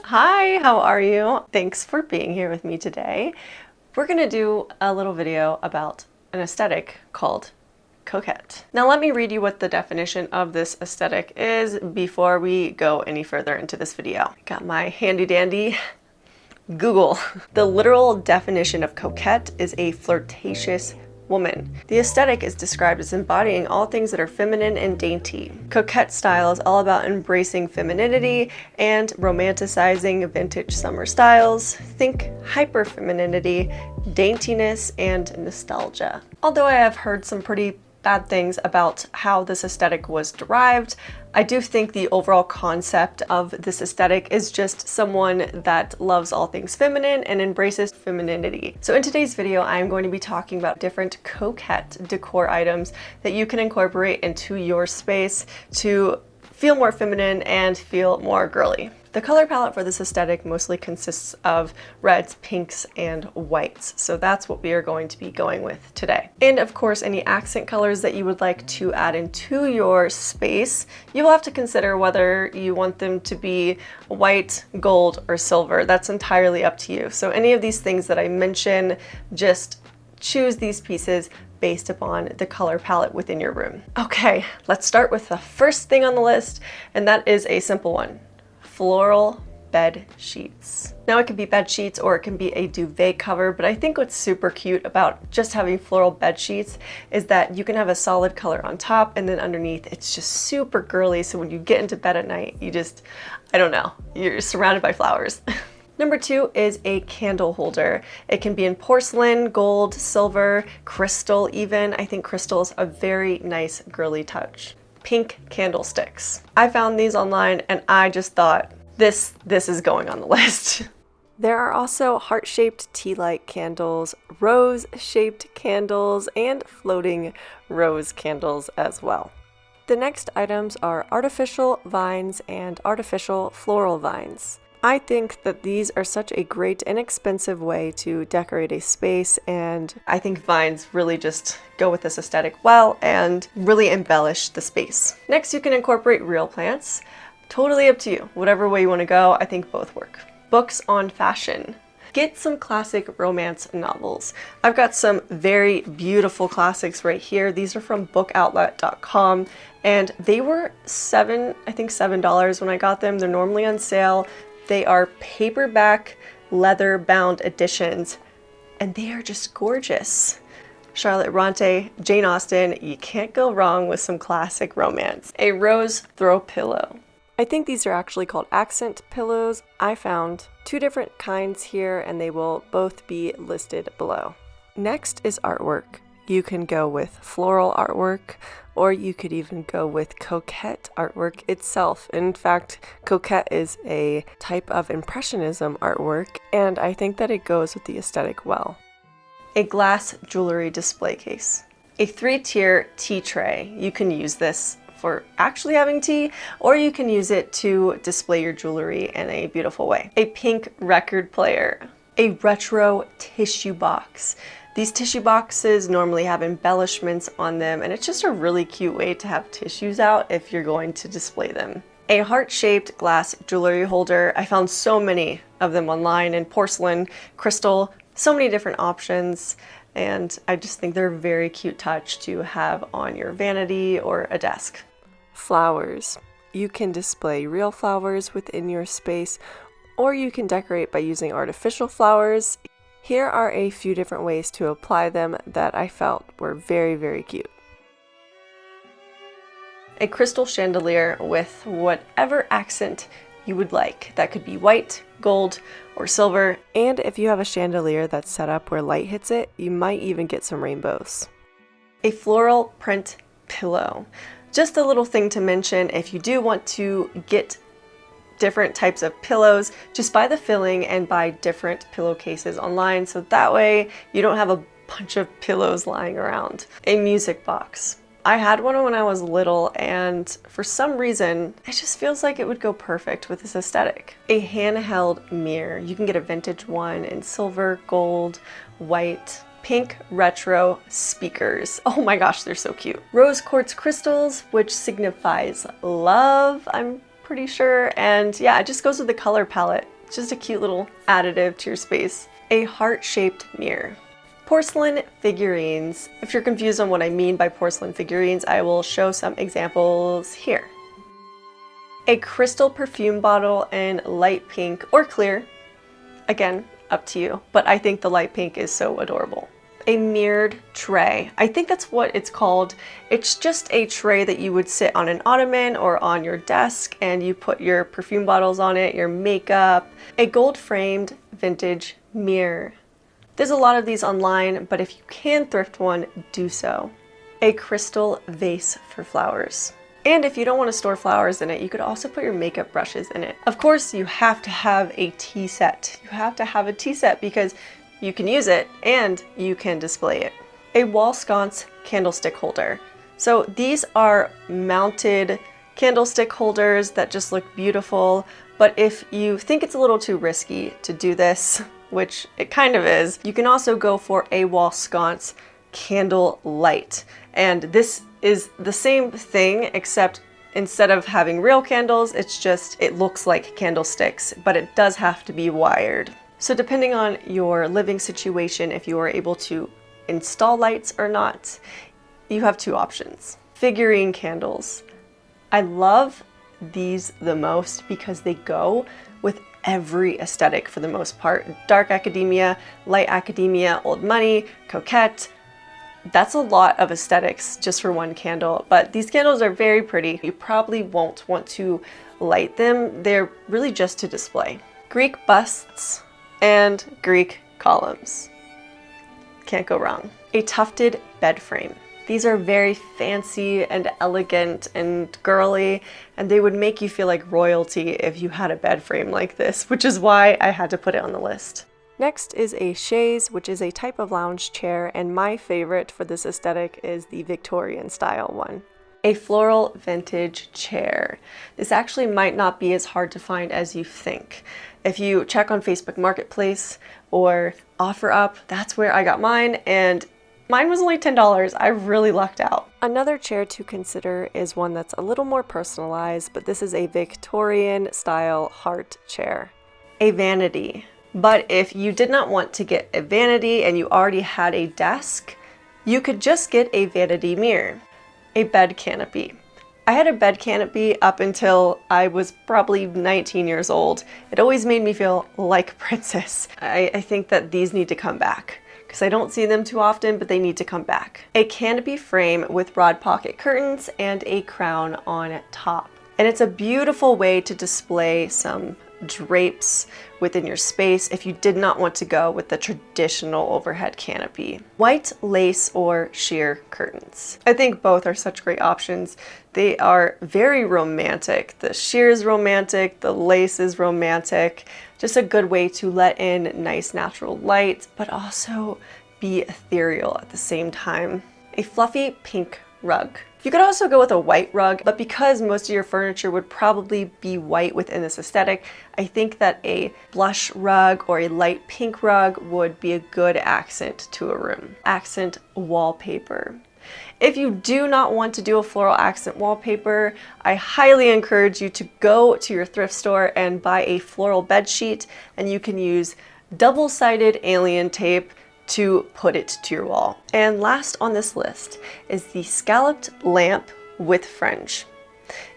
Hi, how are you? Thanks for being here with me today. We're gonna do a little video about an aesthetic called coquette. Now let me read you what the definition of this aesthetic is before we go any further into this video. Got my handy dandy Google. The literal definition of coquette is a flirtatious woman. The aesthetic is described as embodying all things that are feminine and dainty. Coquette style is all about embracing femininity and romanticizing vintage summer styles. Think hyper femininity, daintiness, and nostalgia. Although I have heard some pretty bad things about how this aesthetic was derived, I do think the overall concept of this aesthetic is just someone that loves all things feminine and embraces femininity. So in today's video, I'm going to be talking about different coquette decor items that you can incorporate into your space to feel more feminine and feel more girly. The color palette for this aesthetic mostly consists of reds, pinks, and whites. So that's what we are going to be going with today. And of course, any accent colors that you would like to add into your space, you will have to consider whether you want them to be white, gold, or silver. That's entirely up to you. So any of these things that I mention, just choose these pieces based upon the color palette within your room. Okay, let's start with the first thing on the list, and that is a simple one. Floral bed sheets. Now it can be bed sheets or it can be a duvet cover, but I think what's super cute about just having floral bed sheets is that you can have a solid color on top and then underneath it's just super girly, so when you get into bed at night, you just, I don't know, you're surrounded by flowers. Number 2 is a candle holder. It can be in porcelain, gold, silver, crystal even. I think crystal is a very nice girly touch. Pink candlesticks. I found these online and I just thought this is going on the list. There are also heart-shaped tea light candles, rose-shaped candles, and floating rose candles as well. The next items are artificial vines and artificial floral vines. I think that these are such a great inexpensive way to decorate a space, and I think vines really just go with this aesthetic well and really embellish the space. Next, you can incorporate real plants. Totally up to you. Whatever way you want to go, I think both work. Books on fashion. Get some classic romance novels. I've got some very beautiful classics right here. These are from bookoutlet.com and they were $7 when I got them. They're normally on sale. They are paperback leather-bound editions, and they are just gorgeous. Charlotte Bronte, Jane Austen, you can't go wrong with some classic romance. A rose throw pillow. I think these are actually called accent pillows. I found 2 different kinds here, and they will both be listed below. Next is artwork. You can go with floral artwork, or you could even go with coquette artwork itself. In fact, coquette is a type of impressionism artwork, and I think that it goes with the aesthetic well. A glass jewelry display case. A 3-tier tea tray. You can use this for actually having tea, or you can use it to display your jewelry in a beautiful way. A pink record player. A retro tissue box. These tissue boxes normally have embellishments on them, and it's just a really cute way to have tissues out if you're going to display them. A heart-shaped glass jewelry holder. I found so many of them online in porcelain, crystal, so many different options, and I just think they're a very cute touch to have on your vanity or a desk. Flowers. You can display real flowers within your space, or you can decorate by using artificial flowers. Here are a few different ways to apply them that I felt were very, very cute. A crystal chandelier with whatever accent you would like. That could be white, gold, or silver. And if you have a chandelier that's set up where light hits it, you might even get some rainbows. A floral print pillow. Just a little thing to mention, if you do want to get different types of pillows, just buy the filling and buy different pillowcases online, so that way you don't have a bunch of pillows lying around. A music box. I had one when I was little, and for some reason it just feels like it would go perfect with this aesthetic. A handheld mirror. You can get a vintage one in silver, gold, white, pink retro speakers. Oh my gosh, they're so cute. Rose quartz crystals, which signifies love. I'm pretty sure. And yeah, it just goes with the color palette. It's just a cute little additive to your space. A heart-shaped mirror. Porcelain figurines. If you're confused on what I mean by porcelain figurines, I will show some examples here. A crystal perfume bottle in light pink or clear. Again, up to you, but I think the light pink is so adorable. A mirrored tray. I think that's what it's called. It's just a tray that you would sit on an ottoman or on your desk, and you put your perfume bottles on it, your makeup. A gold framed vintage mirror. There's a lot of these online, but if you can thrift one, do so. A crystal vase for flowers. And if you don't want to store flowers in it, you could also put your makeup brushes in it. Of course, you have to have a tea set. You have to have a tea set because you can use it and you can display it. A wall sconce candlestick holder. So these are mounted candlestick holders that just look beautiful. But if you think it's a little too risky to do this, which it kind of is, you can also go for a wall sconce candle light. And this is the same thing, except instead of having real candles, it looks like candlesticks, but it does have to be wired. So depending on your living situation, if you are able to install lights or not, you have two options. Figurine candles. I love these the most because they go with every aesthetic for the most part. Dark academia, light academia, old money, coquette. That's a lot of aesthetics just for one candle, but these candles are very pretty. You probably won't want to light them. They're really just to display. Greek busts and Greek columns. Can't go wrong. A tufted bed frame. These are very fancy and elegant and girly, and they would make you feel like royalty if you had a bed frame like this, which is why I had to put it on the list. Next is a chaise, which is a type of lounge chair, and my favorite for this aesthetic is the Victorian style one. A floral vintage chair. This actually might not be as hard to find as you think. If you check on Facebook Marketplace or OfferUp, that's where I got mine, and mine was only $10. I really lucked out. Another chair to consider is one that's a little more personalized, but this is a Victorian style heart chair. A vanity. But if you did not want to get a vanity and you already had a desk, you could just get a vanity mirror. A bed canopy. I had a bed canopy up until I was probably 19 years old. It always made me feel like a princess. I think that these need to come back because I don't see them too often, but they need to come back. A canopy frame with broad pocket curtains and a crown on top. And it's a beautiful way to display some drapes within your space if you did not want to go with the traditional overhead canopy. White lace or sheer curtains. I think both are such great options. They are very romantic. The sheer is romantic, the lace is romantic. Just a good way to let in nice natural light, but also be ethereal at the same time. A fluffy pink rug. You could also go with a white rug, but because most of your furniture would probably be white within this aesthetic, I think that a blush rug or a light pink rug would be a good accent to a room. Accent wallpaper. If you do not want to do a floral accent wallpaper, I highly encourage you to go to your thrift store and buy a floral bed sheet, and you can use double-sided alien tape to put it to your wall. And last on this list is the Scalloped Lamp with Fringe.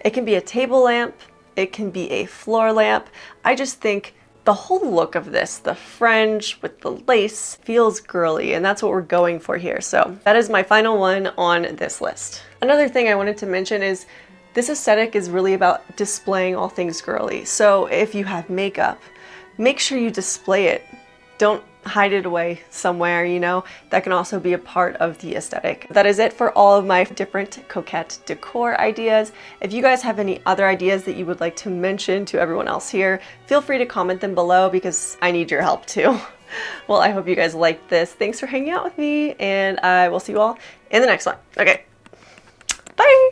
It can be a table lamp, it can be a floor lamp. I just think the whole look of this, the fringe with the lace, feels girly, and that's what we're going for here. So that is my final one on this list. Another thing I wanted to mention is this aesthetic is really about displaying all things girly. So if you have makeup, make sure you display it. Don't hide it away somewhere, you know. That can also be a part of the aesthetic. That is it for all of my different coquette decor ideas. If you guys have any other ideas that you would like to mention to everyone else here, feel free to comment them below because I need your help too. Well, I hope you guys liked this. Thanks for hanging out with me, and I will see you all in the next one. Okay, bye!